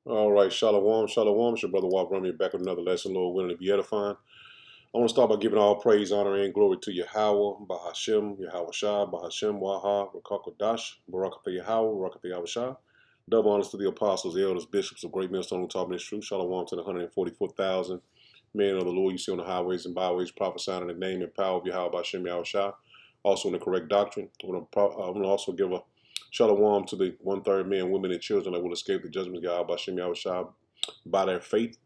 All right, Shalom, Shalom. It's your brother Walk Rummy back with another lesson, Lord willing to be edifying. I want to start by giving all praise, honor, and glory to Yahweh, Bahashem, Yahweh Shah, Bahashem, Waha, Rakakodash, Barakatha Yahweh, Barakatha Yahweh Shah. Double honors to the apostles, the elders, bishops of Great Millstone who taught me this truth. Shalom to the 144,000 men of the Lord you see on the highways and byways, prophesying in the name and power of Yahweh, Bahashem, Yahweh Shah. Also in the correct doctrine. I'm going to also give a shalom to the one-third men, women, and children that will escape the judgment of Yahweh, Bahashem, Yahweh Shah by their faith.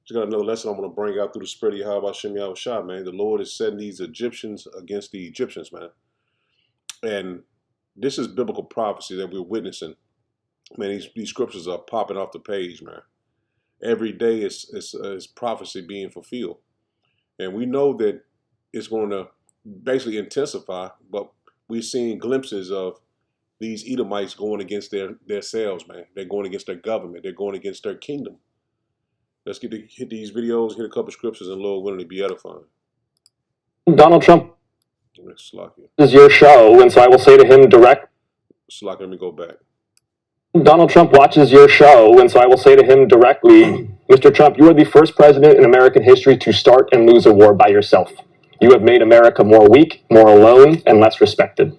Just got another lesson I'm going to bring out through the spirit of Yahweh Hashem Yahweh Shah, man. The Lord is setting these Egyptians against the Egyptians, man. And this is biblical prophecy that we're witnessing. Man, these scriptures are popping off the page, man. Every day is prophecy being fulfilled. And we know that it's going to basically intensify, but we're seeing glimpses of these Edomites going against their selves, man. They're going against their government. They're going against their kingdom. Let's hit these videos, hit a couple scriptures, and Lord willing to be edifying. Donald Trump Slacky. is your show, and so I will say to him direct. Slacky, let me go back. Donald Trump watches your show, and so I will say to him directly, Mr. Trump, you are the first president in American history to start and lose a war by yourself. You have made America more weak, more alone, and less respected.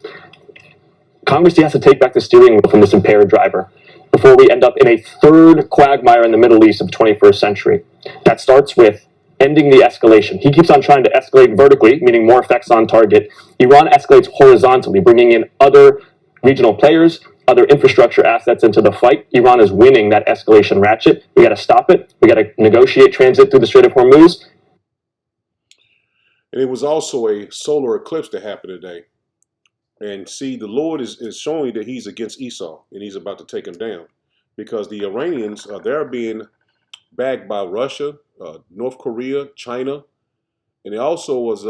Congress has to take back the steering wheel from this impaired driver before we end up in a third quagmire in the Middle East of the 21st century. That starts with ending the escalation. He keeps on trying to escalate vertically, meaning more effects on target. Iran escalates horizontally, bringing in other regional players, other infrastructure assets into the fight. Iran is winning that escalation ratchet. We got to stop it. We got to negotiate transit through the Strait of Hormuz. And it was also a solar eclipse that happened today. And see, the Lord is showing that he's against Esau, and he's about to take him down. Because the Iranians, they're being backed by Russia, North Korea, China, and he also was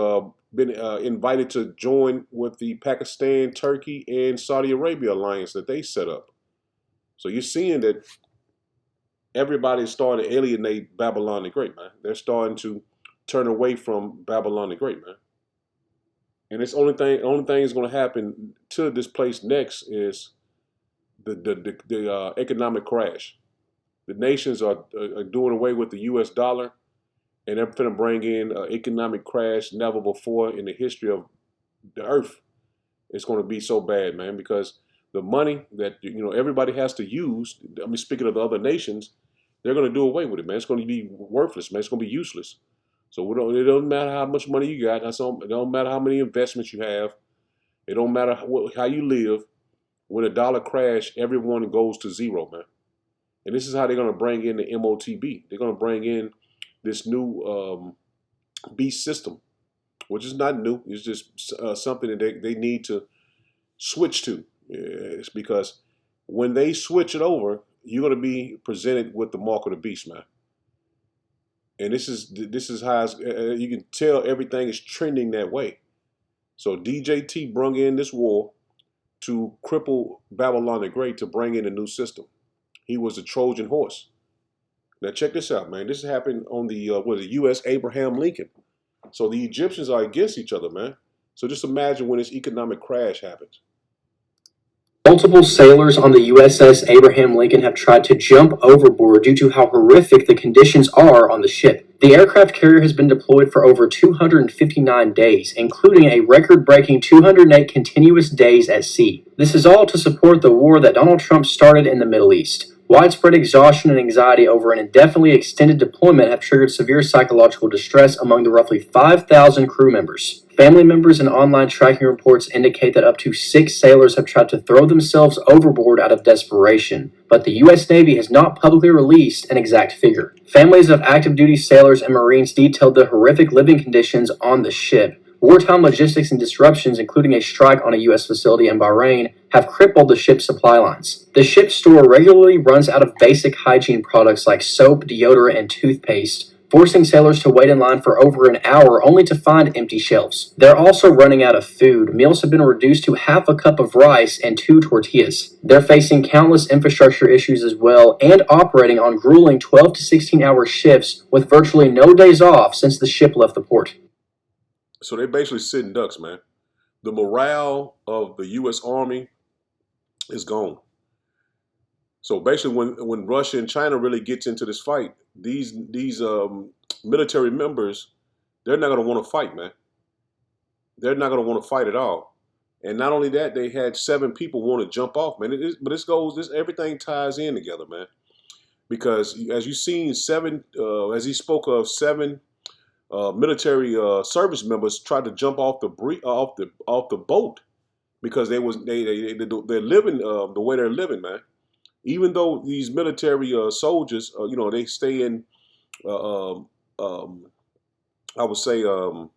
been invited to join with the Pakistan, Turkey, and Saudi Arabia alliance that they set up. So you're seeing that everybody's starting to alienate Babylon the Great, man. They're starting to turn away from Babylon the Great, man. And it's only thing is going to happen to this place next is the economic crash. The nations are doing away with the U.S. dollar, and they're going to bring in an economic crash never before in the history of the earth. It's going to be so bad, man, because the money that everybody has to use. I mean, speaking of the other nations, they're going to do away with it, man. It's going to be worthless, man. It's going to be useless. So it doesn't matter how much money you got. It don't matter how many investments you have. It don't matter how you live. When a dollar crash, everyone goes to zero, man. And this is how they're going to bring in the MOTB. They're going to bring in this new beast system, which is not new. It's just something that they need to switch to. It's because when they switch it over, you're going to be presented with the mark of the beast, man. And this is how you can tell everything is trending that way. So DJT brung in this war to cripple Babylon the Great to bring in a new system. He was a Trojan horse. Now check this out, man. This happened on the U.S. Abraham Lincoln. So the Egyptians are against each other, man. So just imagine when this economic crash happens. Multiple sailors on the USS Abraham Lincoln have tried to jump overboard due to how horrific the conditions are on the ship. The aircraft carrier has been deployed for over 259 days, including a record-breaking 208 continuous days at sea. This is all to support the war that Donald Trump started in the Middle East. Widespread exhaustion and anxiety over an indefinitely extended deployment have triggered severe psychological distress among the roughly 5,000 crew members. Family members and online tracking reports indicate that up to 6 sailors have tried to throw themselves overboard out of desperation, but the U.S. Navy has not publicly released an exact figure. Families of active duty sailors and Marines detailed the horrific living conditions on the ship. Wartime logistics and disruptions, including a strike on a U.S. facility in Bahrain, have crippled the ship's supply lines. The ship's store regularly runs out of basic hygiene products like soap, deodorant, and toothpaste, forcing sailors to wait in line for over an hour only to find empty shelves. They're also running out of food. Meals have been reduced to half a cup of rice and 2 tortillas. They're facing countless infrastructure issues as well and operating on grueling 12 to 16-hour shifts with virtually no days off since the ship left the port. So they're basically sitting ducks, man. The morale of the U.S. Army is gone. So basically, when Russia and China really gets into this fight, these military members, they're not going to want to fight, man. They're not going to want to fight at all. And not only that, they had 7 people want to jump off, man. But this everything ties in together, man. Because as you seen, as he spoke of, 7 military service members tried to jump off the boat because they're living the way they're living, man. Even though these military soldiers, they stay in, uh, um, um, I would say, un,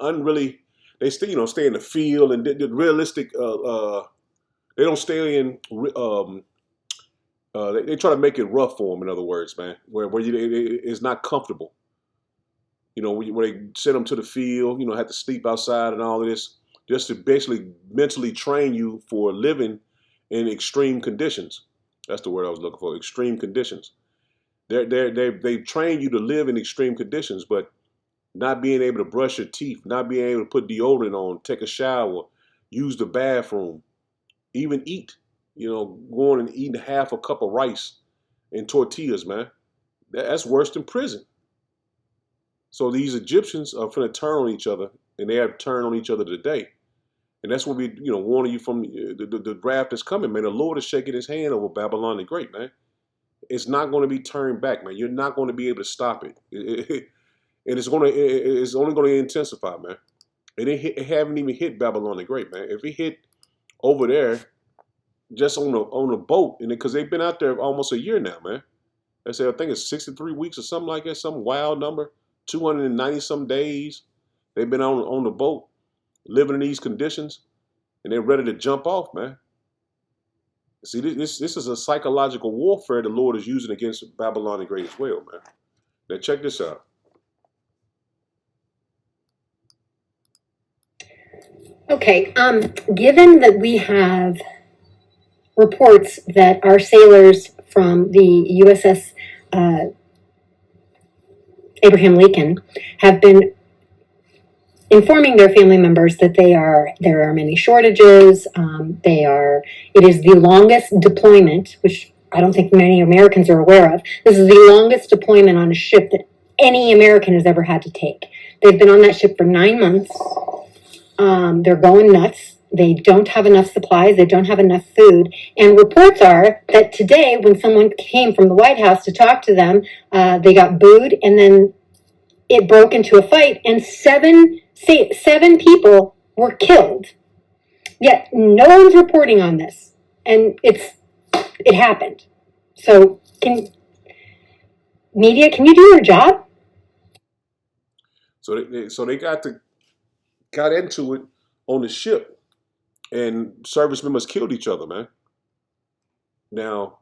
unreally, they still, stay in the field and the realistic. They don't stay in. They try to make it rough for them. In other words, man, where it's not comfortable. Where they send them to the field, have to sleep outside and all of this, just to basically mentally train you for living in extreme conditions. That's the word I was looking for, extreme conditions. They train you to live in extreme conditions, but not being able to brush your teeth, not being able to put deodorant on, take a shower, use the bathroom, even eat. Going and eating half a cup of rice and tortillas, man. That's worse than prison. So these Egyptians are finna turn on each other, and they have turned on each other today. And that's what we, warning you from the draft that's coming, man. The Lord is shaking his hand over Babylon the Great, man. It's not going to be turned back, man. You're not going to be able to stop it. And it's only going to intensify, man. It haven't even hit Babylon the Great, man. If it hit over there, just on a boat, and because they've been out there almost a year now, man. I think it's 63 weeks or something like that, some wild number, 290 some days. They've been on the boat, living in these conditions, and they're ready to jump off, man. See, this is a psychological warfare the Lord is using against Babylon the Great as well, man. Now check this out. Okay, given that we have reports that our sailors from the USS Abraham Lincoln have been informing their family members that there are many shortages. It is the longest deployment, which I don't think many Americans are aware of. This is the longest deployment on a ship that any American has ever had to take. They've been on that ship for 9 months. They're going nuts. They don't have enough supplies. They don't have enough food. And reports are that today, when someone came from the White House to talk to them, they got booed, and then it broke into a fight, and seven people were killed. Yet no one's reporting on this, and it happened. So, media, can you do your job? So they got into it on the ship. And service members killed each other, man. Now,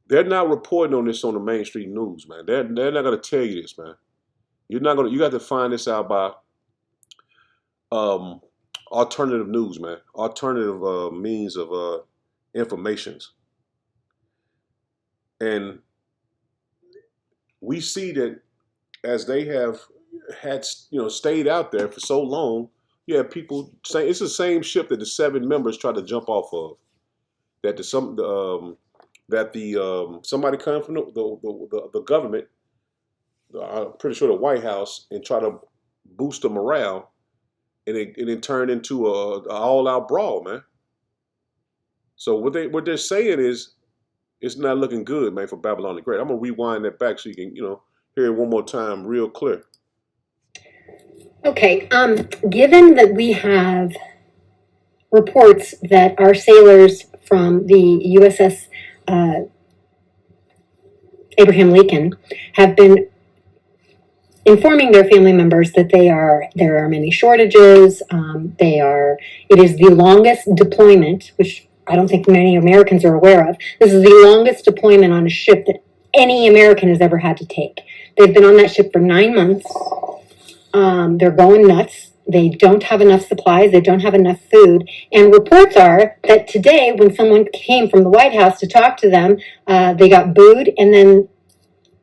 they're not reporting on this on the mainstream news, man. They're not gonna tell you this, man. You got to find this out by alternative news, man. Alternative means of informations. And we see that as they have had, stayed out there for so long, you have people saying it's the same ship that the 7 members tried to jump off of. That somebody come from the government, I'm pretty sure the White House, and try to boost the morale, and it turned into a all-out brawl, man. So what they're saying is it's not looking good, man, for Babylon the Great. I'm gonna rewind that back so you can hear it one more time, real clear. Okay, given that we have reports that our sailors from the USS Abraham Lincoln have been informing their family members that there are many shortages. It is the longest deployment, which I don't think many Americans are aware of. This is the longest deployment on a ship that any American has ever had to take. They've been on that ship for 9 months. They're going nuts. They don't have enough supplies. They don't have enough food. And reports are that today, when someone came from the White House to talk to them, they got booed, and then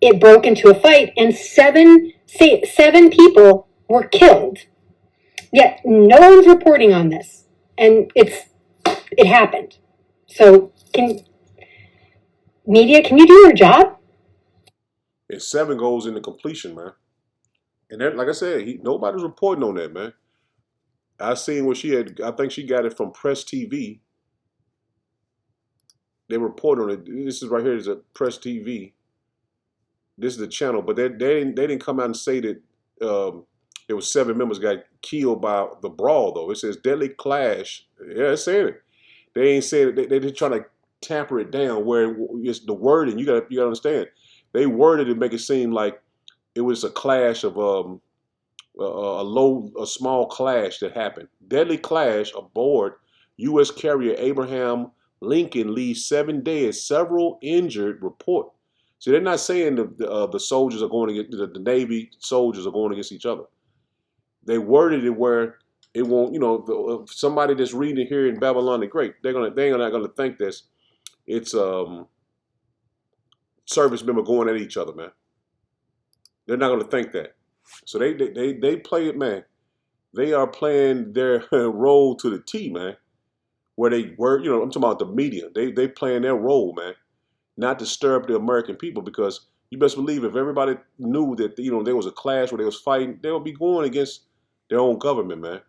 it broke into a fight, and seven people were killed. Yet no one's reporting on this, and it happened. So media, can you do your job? And 7 goes into completion, man. And that, like I said, nobody's reporting on that, man. I seen what she had. I think she got it from Press TV. They report on it. This is right here. Is a Press TV. This is the channel, but they didn't come out and say that there was 7 members got killed by the brawl, though. It says deadly clash. Yeah, it's saying it. They ain't saying it. They just trying to tamper it down where it's the wording. You gotta understand. They worded it to make it seem like it was a clash of a small clash that happened. Deadly clash aboard U.S. carrier Abraham Lincoln leaves 7 dead, several injured. Report. See, they're not saying the soldiers are going against the Navy soldiers are going against each other. They worded it where it won't. Somebody that's reading it here in Babylon the Great, they're not gonna think this. It's service member going at each other, man. They're not gonna think that. So they play it, man. They are playing their role to the T, man. Where they were, I'm talking about the media. They playing their role, man. Not to stir up the American people, because you best believe if everybody knew that there was a clash where they was fighting, they would be going against their own government, man.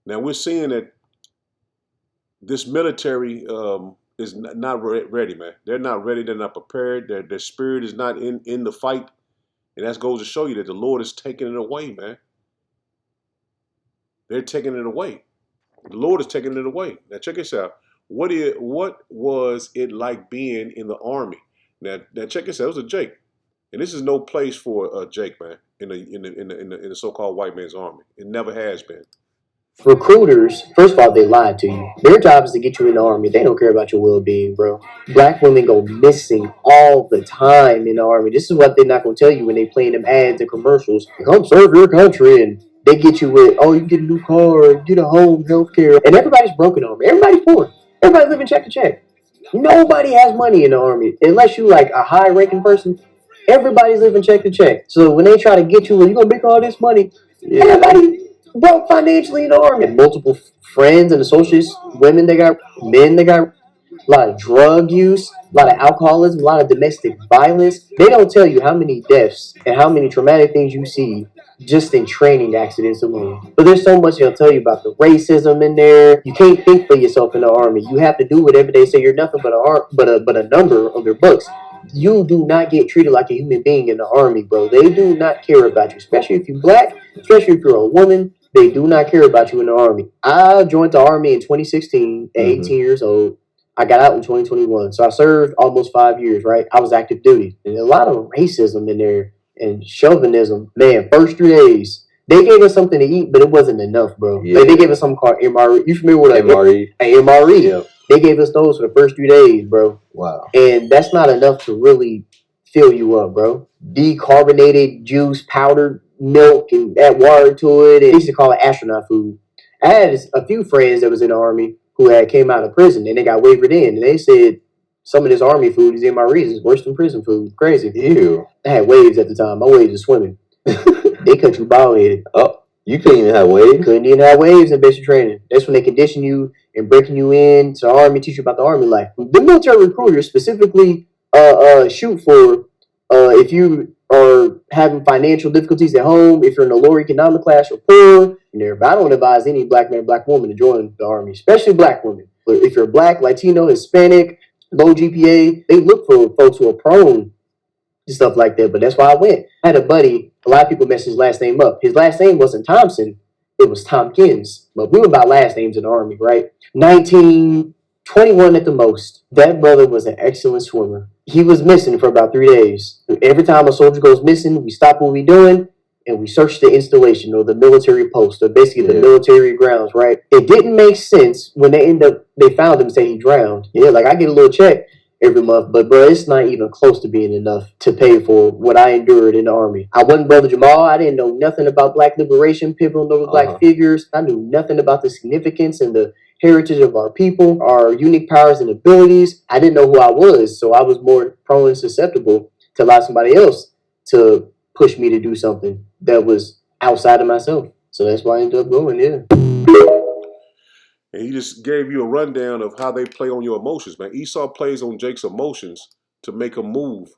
Now we're seeing that this military is not ready, man. They're not ready. They're not prepared. Their spirit is not in the fight, and that goes to show you that the Lord is taking it away, man. They're taking it away. The Lord is taking it away. Now check this out. What was it like being in the Army? Now check this out. It was a Jake, and this is no place for a Jake, man. In the so-called white man's army, it never has been. Recruiters, first of all, they lied to you. Their job is to get you in the army. They don't care about your well-being, bro. Black women go missing all the time in the army. This is what they're not going to tell you when they play in them ads and commercials. Come serve your country, and they get you with, oh, you get a new car, get a home, health care. And everybody's broken army. Everybody's poor. Everybody living check to check. Nobody has money in the army. Unless you like a high-ranking person, everybody's living check to check. So when they try to get you, you're going to make all this money. Yeah. Everybody broke financially in the army. Multiple friends and associates, women they got, men they got, a lot of drug use, a lot of alcoholism, a lot of domestic violence. They don't tell you how many deaths and how many traumatic things you see just in training accidents alone. But there's so much they'll tell you about the racism in there. You can't think for yourself in the army. You have to do whatever they say. You're nothing but a number on their books. You do not get treated like a human being in the army, bro. They do not care about you, especially if you're black, especially if you're a woman. They do not care about you in the army. I joined the army in 2016 at 18 years old. I got out in 2021. So I served almost 5 years, right? I was active duty. And a lot of racism in there and chauvinism. Man, first 3 days, they gave us something to eat, but it wasn't enough, bro. Yeah. Like, they gave us something called MRE. You familiar with MRE? MRE. Yeah. They gave us those for the first 3 days, bro. Wow. And that's not enough to really fill you up, bro. Decarbonated juice, powdered milk, and add water to it. And they used to call it astronaut food. I had a few friends that was in the army who had came out of prison, and they got wavered in, and they said some of this army food, these MREs, is worse than prison food. Crazy. Ew. I had waves at the time. My waves are swimming. They cut you bald-headed. Oh, you couldn't even have waves? Couldn't even have waves in basic training. That's when they condition you and breaking you in to the army, teach you about the army life. The military recruiters specifically shoot for if you are having financial difficulties at home, if you're in a lower economic class or poor. But I don't advise any black man, black woman to join the army, especially black women. But if you're black, Latino, Hispanic, low GPA, they look for folks who are prone to stuff like that. But that's why I went. I had a buddy, a lot of people messed his last name up. His last name wasn't Thompson, it was Tompkins. But we were about last names in the army, right? 1921 at the most. That brother was an excellent swimmer. He was missing for about 3 days. Every time a soldier goes missing, we stop what we're doing and we search the installation or the military post or basically the military grounds, right? It didn't make sense when they found him, say he drowned. Yeah, like I get a little check every month, but bro, it's not even close to being enough to pay for what I endured in the army. I wasn't Brother Jamal. I didn't know nothing about black liberation, pivoting over black figures. I knew nothing about the significance and the heritage of our people, our unique powers and abilities. I didn't know who I was, so I was more prone and susceptible to allow somebody else to push me to do something that was outside of myself. So that's why I ended up going, yeah. And he just gave you a rundown of how they play on your emotions, man. Esau plays on Jake's emotions to make him move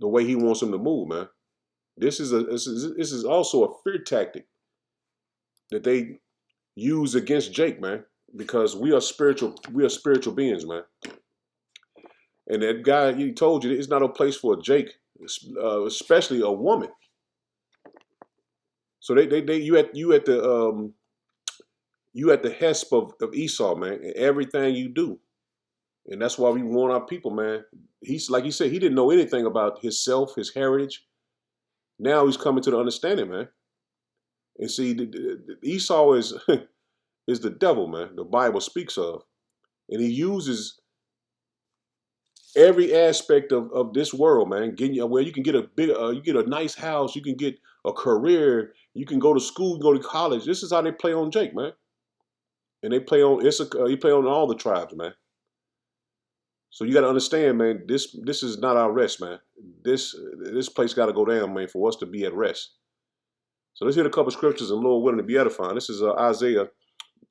the way he wants him to move, man. This is also a fear tactic that they use against Jake, man, because we are spiritual beings, man. And that guy, he told you, it's not a place for a Jake, especially a woman. So you at the hesp of Esau, man, in everything you do. And that's why we warn our people, man. He's like he said, he didn't know anything about himself, his heritage. Now he's coming to the understanding, man. And see, Esau is is the devil, man. The Bible speaks of, and he uses every aspect of this world, man. Getting you where you can get you get a nice house, you can get a career, you can go to school, go to college. This is how they play on Jake, man. And they play on Issachar, he play on all the tribes, man. So you got to understand, man. This is not our rest, man. This place got to go down, man, for us to be at rest. So let's hit a couple scriptures and Lord willing to be edifying. This is Isaiah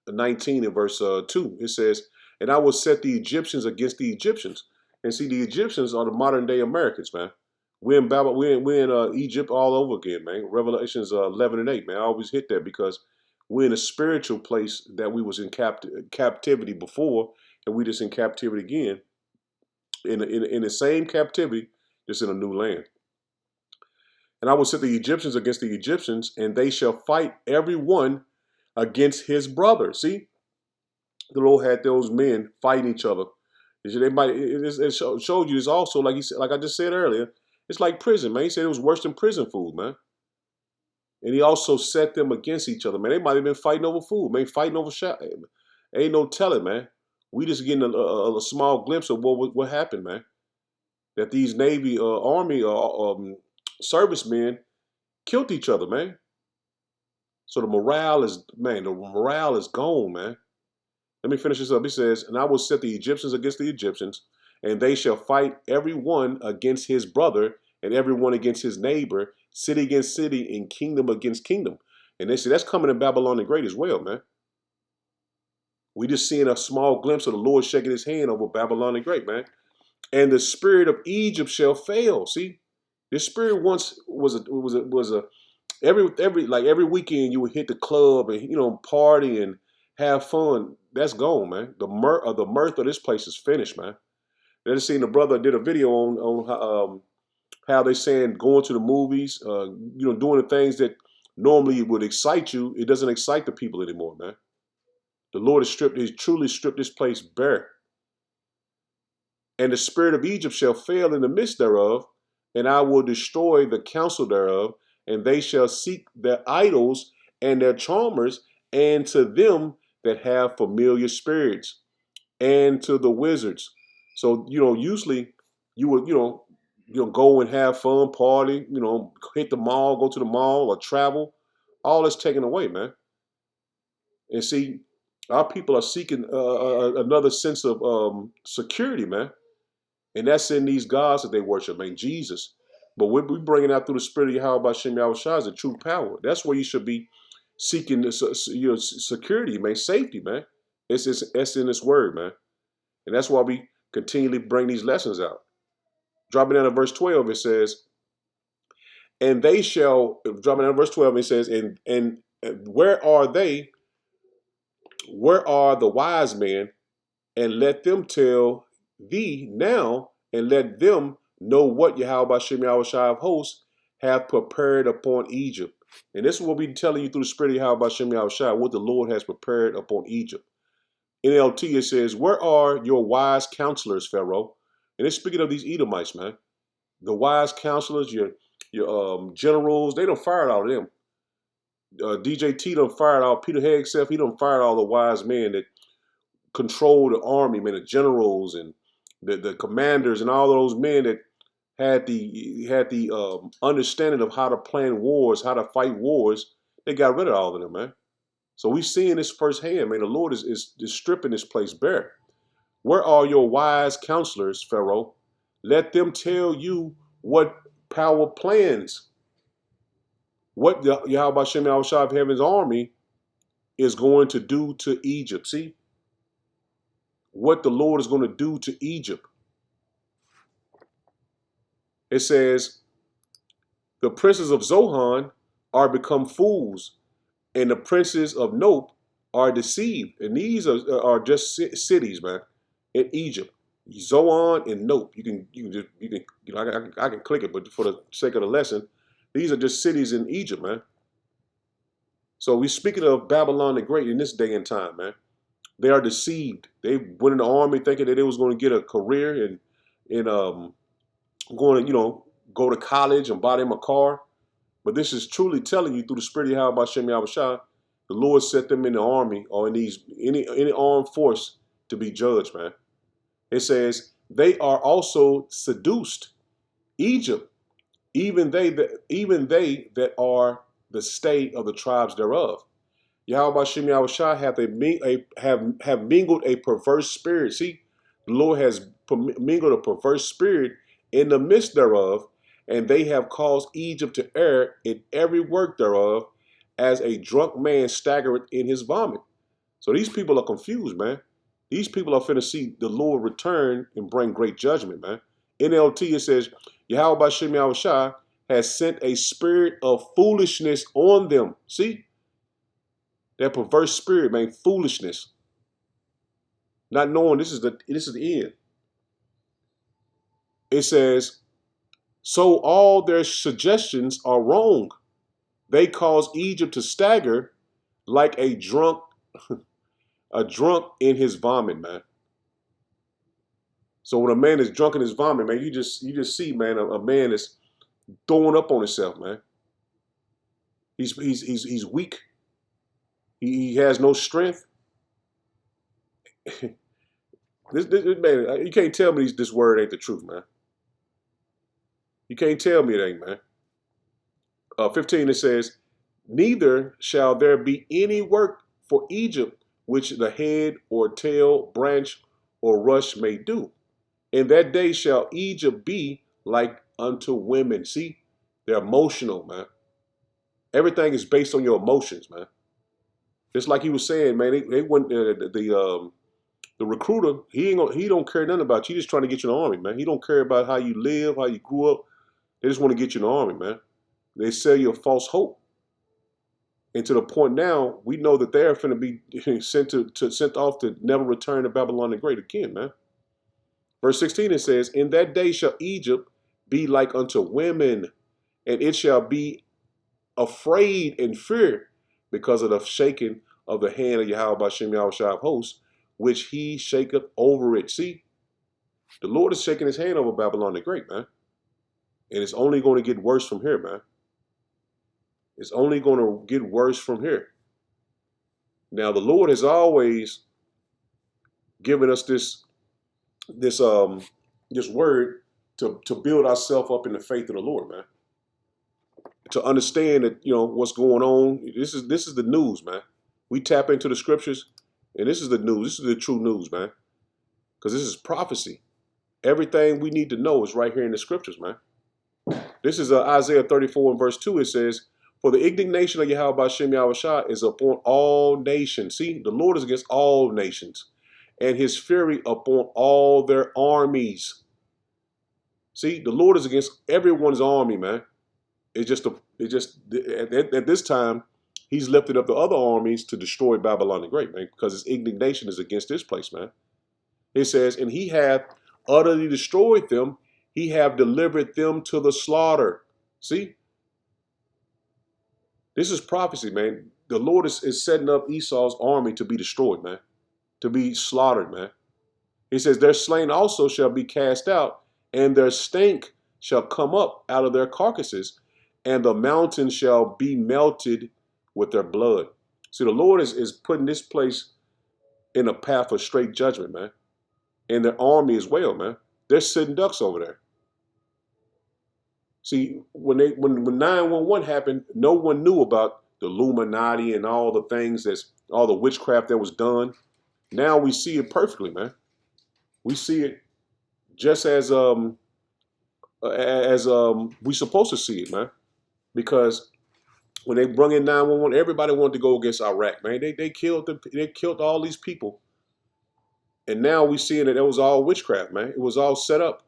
19 and verse 2. It says, "And I will set the Egyptians against the Egyptians." And see, the Egyptians are the modern day Americans, man. We're in Babylon, we're in Egypt all over again, man. Revelations 11 and 8, man. I always hit that because we're in a spiritual place that we was in captivity before, and we just in captivity again. In the same captivity, just in a new land. "And I will set the Egyptians against the Egyptians, and they shall fight every one against his brother." See, the Lord had those men fighting each other. It showed you. It's also like he said, like I just said earlier. It's like prison, man. He said it was worse than prison food, man. And he also set them against each other, man. They might have been fighting over food, man. Fighting over shot. Ain't no telling, man. We just getting a small glimpse of what happened, man. That these Navy, Army, servicemen killed each other, man. So the morale is gone, man. Let me finish this up. He says, "And I will set the Egyptians against the Egyptians, and they shall fight every one against his brother, and every one against his neighbor, city against city, and kingdom against kingdom." And they say that's coming in Babylon the Great as well, man. We just seeing a small glimpse of the Lord shaking his hand over Babylon the Great, man. "And the spirit of Egypt shall fail." See, this spirit once was a every weekend you would hit the club and party and have fun. That's gone, man. The mirth of this place is finished, man. I just seen the brother did a video on how they saying going to the movies, doing the things that normally would excite you. It doesn't excite the people anymore, man. The Lord has truly stripped this place bare. "And the spirit of Egypt shall fail in the midst thereof, and I will destroy the counsel thereof, and they shall seek their idols and their charmers, and to them that have familiar spirits, and to the wizards." So, usually you would, go and have fun, party, hit the mall, go to the mall or travel. All that's taken away, man. And see, our people are seeking another sense of security, man. And that's in these gods that they worship, man, Jesus. But we're bringing out through the spirit of Yahweh Shem Yahushua is the true power. That's where you should be seeking this, security, man, safety, man. It's in this word, man. And that's why we continually bring these lessons out. Dropping down to verse 12, it says, "And they shall," dropping down to verse 12, it says, and where are they? Where are the wise men? And let them tell thee now, and let them know what Yahweh Shem Yahushua of hosts have prepared upon Egypt. And this is what we're telling you through the spirit of Yahweh Shem Yahushua, what the Lord has prepared upon Egypt. NLT, it says, "Where are your wise counselors, Pharaoh?" And it's speaking of these Edomites, man. The wise counselors, your generals, they done fired all of them. DJT done fired all, Peter Hegseth, he done fired all the wise men that control the army, man, the generals and the commanders and all those men that had the understanding of how to plan wars, how to fight wars. They got rid of all of them, man. So we seeing this firsthand, man. The Lord is stripping this place bare. "Where are your wise counselors, Pharaoh? Let them tell you what power plans, what Yahweh Shem Yahushua of Heaven's army is going to do to Egypt." See, what the Lord is going to do to Egypt. It says, the princes of Zohan are become fools, and the princes of Nope are deceived. And these are just cities, man, in Egypt. Zoan and Nope. You can I can click it, but for the sake of the lesson, these are just cities in Egypt, man. So we're speaking of Babylon the Great in this day and time, man. They are deceived. They went in the army thinking that they was going to get a career and going to go to college and buy them a car. But this is truly telling you through the Spirit of Yahweh Shem Yahushua, the Lord set them in the army or in any armed force to be judged, man. It says they are also seduced. Egypt, even they that are the stay of the tribes thereof. Yahweh Shem Yahushua have mingled a perverse spirit. See, the Lord has mingled a perverse spirit in the midst thereof, and they have caused Egypt to err in every work thereof, as a drunk man staggereth in his vomit. So these people are confused, man. These people are finna see the Lord return and bring great judgment, man. NLT, it says, Yahweh Shem Yahushua has sent a spirit of foolishness on them. See? That perverse spirit, man, foolishness. Not knowing this is the end. It says, so all their suggestions are wrong. They cause Egypt to stagger like a drunk in his vomit, man. So when a man is drunk in his vomit, man, you just see, man, a man is throwing up on himself, man. He's weak. He has no strength. this man, you can't tell me this word ain't the truth, man. You can't tell me it ain't, man. 15, it says, neither shall there be any work for Egypt which the head or tail, branch or rush may do. In that day shall Egypt be like unto women. See, they're emotional, man. Everything is based on your emotions, man. Just like he was saying, man, they went the recruiter. He don't care nothing about you. He's just trying to get you in the army, man. He don't care about how you live, how you grew up. They just want to get you in the army, man. They sell you a false hope. And to the point now, we know that they're going to be sent off to never return to Babylon the Great again, man. Verse 16, it says, in that day shall Egypt be like unto women, and it shall be afraid and fear because of the shaking of the hand of Yahweh Shem Yahushua of hosts, which he shaketh over it. See, the Lord is shaking his hand over Babylon the Great, man. And it's only going to get worse from here, man. It's only going to get worse from here. Now, the Lord has always given us this word to build ourselves up in the faith of the Lord, man. To understand that, what's going on. This is the news, man. We tap into the scriptures, and this is the news. This is the true news, man. Because this is prophecy. Everything we need to know is right here in the scriptures, man. This is Isaiah 34 and verse 2. It says, for the indignation of Yahweh Shem Yahushua is upon all nations. See, the Lord is against all nations, and his fury upon all their armies. See, the Lord is against everyone's army, man. At this time, he's lifted up the other armies to destroy Babylon the Great, man, because his indignation is against this place, man. It says, and he hath utterly destroyed them. He have delivered them to the slaughter. See? This is prophecy, man. The Lord is setting up Esau's army to be destroyed, man. To be slaughtered, man. He says, their slain also shall be cast out, and their stink shall come up out of their carcasses, and the mountains shall be melted with their blood. See, the Lord is putting this place in a path of straight judgment, man. And their army as well, man. They're sitting ducks over there. See, when 9/11 happened, no one knew about the Illuminati and all the things all the witchcraft that was done. Now we see it perfectly, man. We see it just as we supposed to see it, man. Because when they brought in 9/11, everybody wanted to go against Iraq, man. They killed all these people And now we seeing that it was all witchcraft, man. It was all set up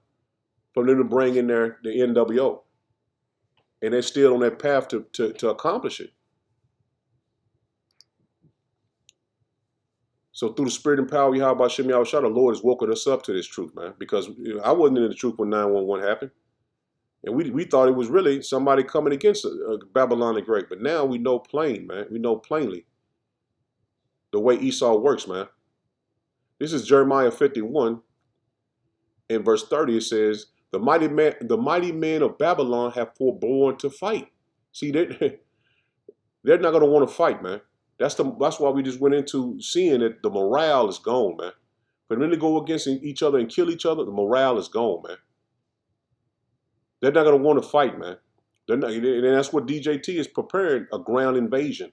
for them to bring in the NWO. And they're still on that path to accomplish it. So through the spirit and power of Yahweh Shem Yahushua, the Lord has woken us up to this truth, man. Because I wasn't in the truth when 911 happened. And we thought it was really somebody coming against Babylon the Great. But now we know plain, man. We know plainly the way Esau works, man. This is Jeremiah 51. In verse 30, it says, the mighty men of Babylon have forborne to fight. See, they're not going to want to fight, man. That's why we just went into seeing that the morale is gone, man. For them to go against each other and kill each other, the morale is gone, man. They're not going to want to fight, man. They're not, and that's what DJT is preparing, a ground invasion.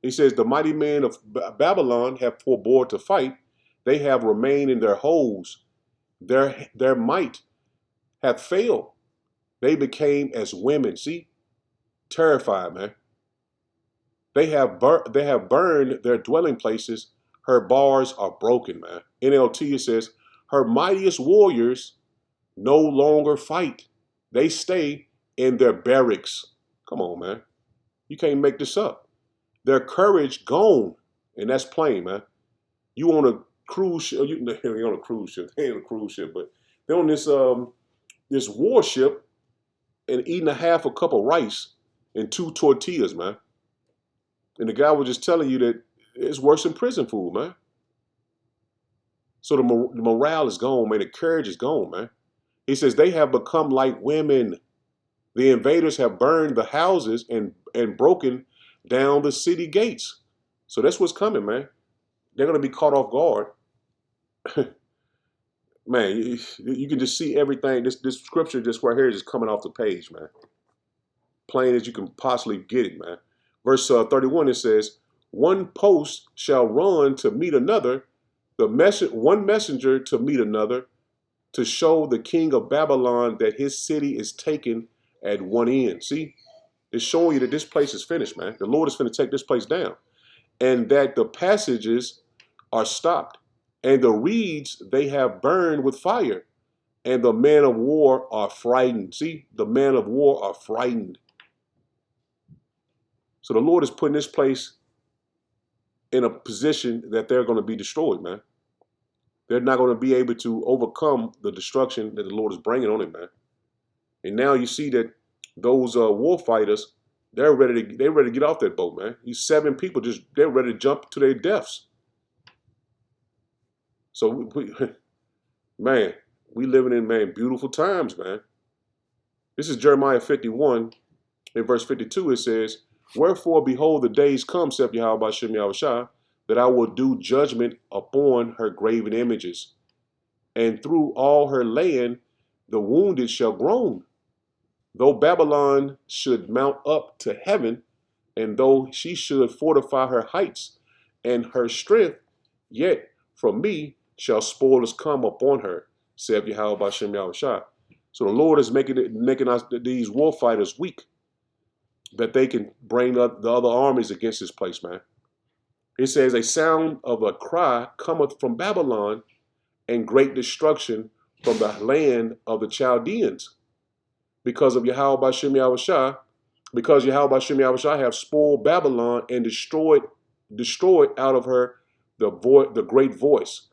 He says, the mighty men of Babylon have forbore to fight. They have remained in their holes. Their might hath failed. They became as women. See? Terrified, man. They have burned their dwelling places. Her bars are broken, man. NLT, it says, her mightiest warriors no longer fight. They stay in their barracks. Come on, man. You can't make this up. Their courage gone. And that's plain, man. You on a cruise ship. They're on a cruise ship. They ain't on a cruise ship, but they're on this warship and eating a cup of rice and 2 tortillas, man. And the guy was just telling you that it's worse than prison food, man. So the morale is gone, man. The courage is gone, man. He says they have become like women. The invaders have burned the houses and broken down the city gates. So that's what's coming, man. They're going to be caught off guard. Man, you can just see everything. This scripture just right here is just coming off the page, man. Plain as you can possibly get it, man. Verse 31, it says, one post shall run to meet another, one messenger to meet another, to show the king of Babylon that his city is taken at one end. See, it's showing you that this place is finished, man. The Lord is going to take this place down. And that the passages are stopped. And the reeds they have burned with fire. And the men of war are frightened. See, the men of war are frightened. So the Lord is putting this place in a position that they're going to be destroyed, man. They're not going to be able to overcome the destruction that the Lord is bringing on it, man. And now you see that those war fighters, they're ready to get off that boat, man. These 7 people they're ready to jump to their deaths. So man, we living in, man, beautiful times, man. This is Jeremiah 51. In verse 52, it says, wherefore, behold, the days come, saith Yahweh Shem Yahushua, that I will do judgment upon her graven images. And through all her land, the wounded shall groan. Though Babylon should mount up to heaven, and though she should fortify her heights and her strength, yet from me shall spoilers come upon her, saith Yahweh Shem Yahushua. So the Lord is making us, these war fighters, weak, that they can bring up the other armies against this place, man. It says, a sound of a cry cometh from Babylon, and great destruction from the land of the Chaldeans. Because of Yahweh Shem Yahushua, because Yahweh Shem Yahushua have spoiled Babylon and destroyed out of her the great voice.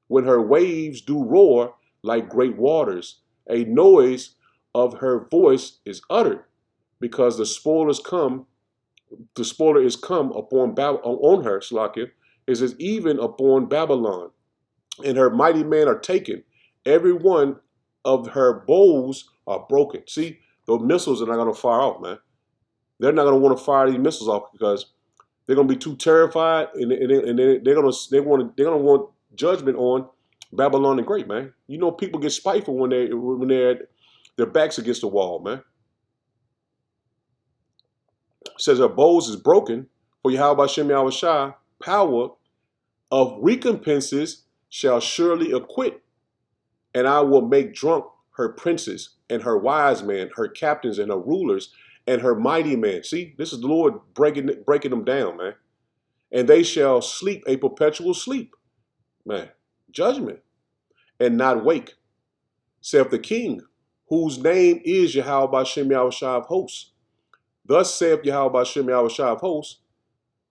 When her waves do roar like great waters, a noise of her voice is uttered, because the spoiler is come upon on her, Slakia, is as even upon Babylon, and her mighty men are taken. Every one of her bows are broken. See, those missiles are not going to fire off, man. They're not going to want to fire these missiles off because they're going to be too terrified, and they're going to want judgment on Babylon the Great, man. You know, people get spiteful when their backs against the wall, man. It says her bows is broken, for Yahweh Shem Yahushua power of recompenses shall surely acquit, and I will make drunk her princes and her wise men, her captains and her rulers and her mighty men. See, this is the Lord breaking them down, man. And they shall sleep a perpetual sleep, man. judgment, and not wake, saith the king, whose name is Yahweh Bashem Yahushua of hosts. Thus saith Yahweh Bashem Yahushua of hosts,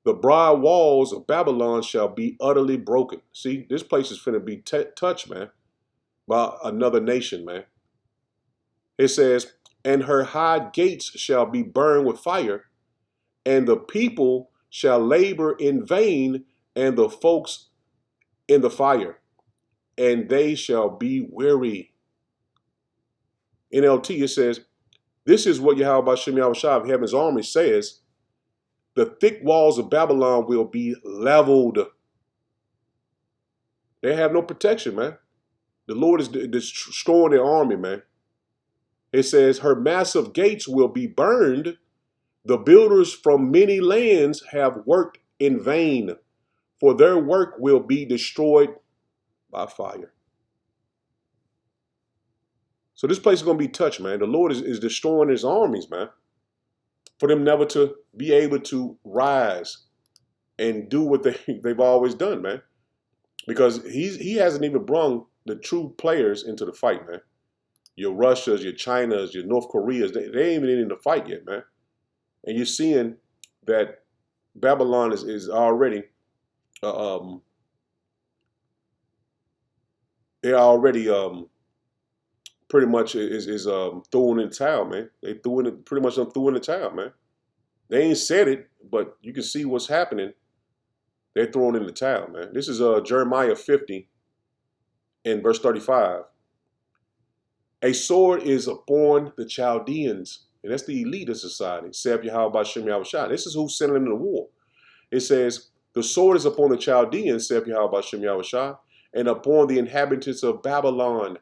the broad walls of Babylon shall be utterly broken. See, this place is finna be touched, man, by another nation, man. It says, and her high gates shall be burned with fire, and the people shall labor in vain, and the folks in the fire, and they shall be weary. NLT, it says, this is what Yahweh Bashem Yahushua of heaven's army says, the thick walls of Babylon will be leveled. They have no protection, man. The Lord is destroying their army, man. It says, her massive gates will be burned. The builders from many lands have worked in vain, for their work will be destroyed by fire. So this place is going to be touched, man. The Lord is destroying his armies, man, for them never to be able to rise and do what they've always done, man. Because he hasn't even brung the true players into the fight, man. Your Russias, your Chinas, your North Koreas, they ain't even in the fight yet, man. And you're seeing that Babylon is already, they're already pretty much is throwing in the towel, man. They pretty much threw in the towel, man. They ain't said it, but you can see what's happening. They're throwing in the towel, man. This is Jeremiah 50 in verse 35. A sword is upon the Chaldeans, and that's the elite of society, saith Yahweh Bashem Yahushua. This is who's sending them to the war. It says, the sword is upon the Chaldeans, saith Yahweh Bashem Yahushua, and upon the inhabitants of Babylon,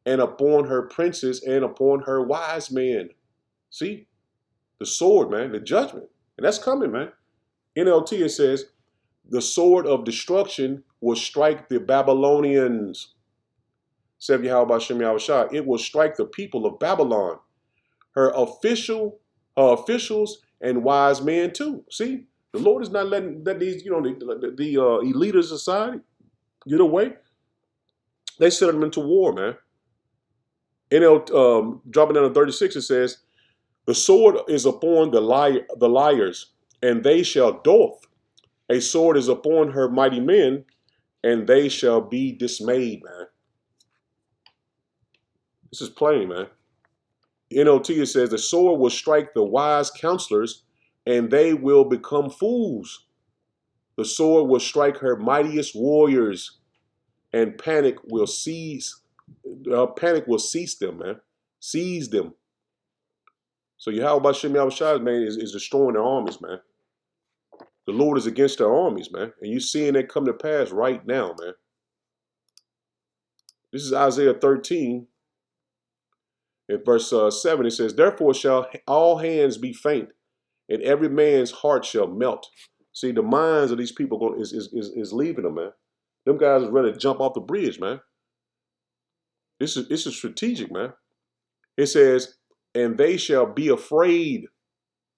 and upon her princes, and upon her wise men. See? The sword, man, the judgment. And that's coming, man. NLT, it says, the sword of destruction will strike the Babylonians. Said Yahweh Bashem Yahushua, it will strike the people of Babylon, her officials and wise men too. See, the Lord is not letting these, the elite of society get away. They sent them into war, man. Dropping down to 36, it says, the sword is upon the liars, and they shall doth. A sword is upon her mighty men, and they shall be dismayed, man. This is plain, man. NLT, it says, the sword will strike the wise counselors, and they will become fools. The sword will strike her mightiest warriors, and panic will cease them, man. Seize them. So Yahweh Bashem Yahushua, man, is destroying their armies, man. The Lord is against their armies, man. And you're seeing that come to pass right now, man. This is Isaiah 13. In verse 7, it says, therefore shall all hands be faint, and every man's heart shall melt. See, the minds of these people is leaving them, man. Them guys are ready to jump off the bridge, man. This is strategic, man. It says, and they shall be afraid.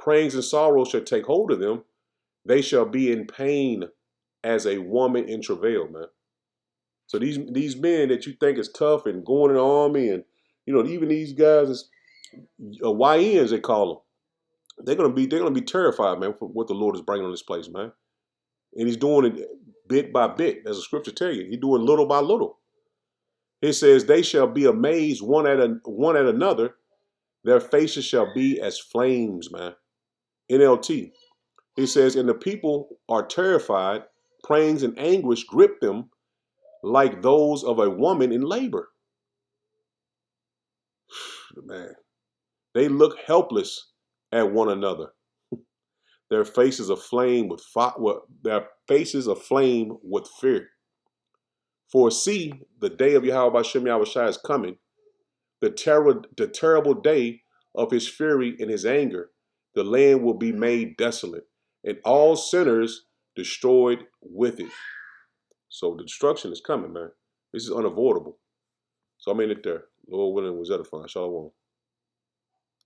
Pangs and sorrow shall take hold of them. They shall be in pain as a woman in travail, man. So these men that you think is tough and going in the army, and even these guys is YNs, they call them. They're gonna be terrified, man, for what the Lord is bringing on this place, man. And he's doing it bit by bit, as the scripture tell you. He's doing little by little. It says, they shall be amazed one at another. Their faces shall be as flames, man. NLT. It says, and the people are terrified. Pangs and anguish grip them like those of a woman in labor. Man, they look helpless at one another. Their faces aflame with fear. For see, the day of Yahweh Bashem Yahushua is coming, the terrible day of his fury and his anger. The land will be made desolate, and all sinners destroyed with it. So the destruction is coming, man. This is unavoidable. So I'm in it there. Lord willing was edifying. Shalom.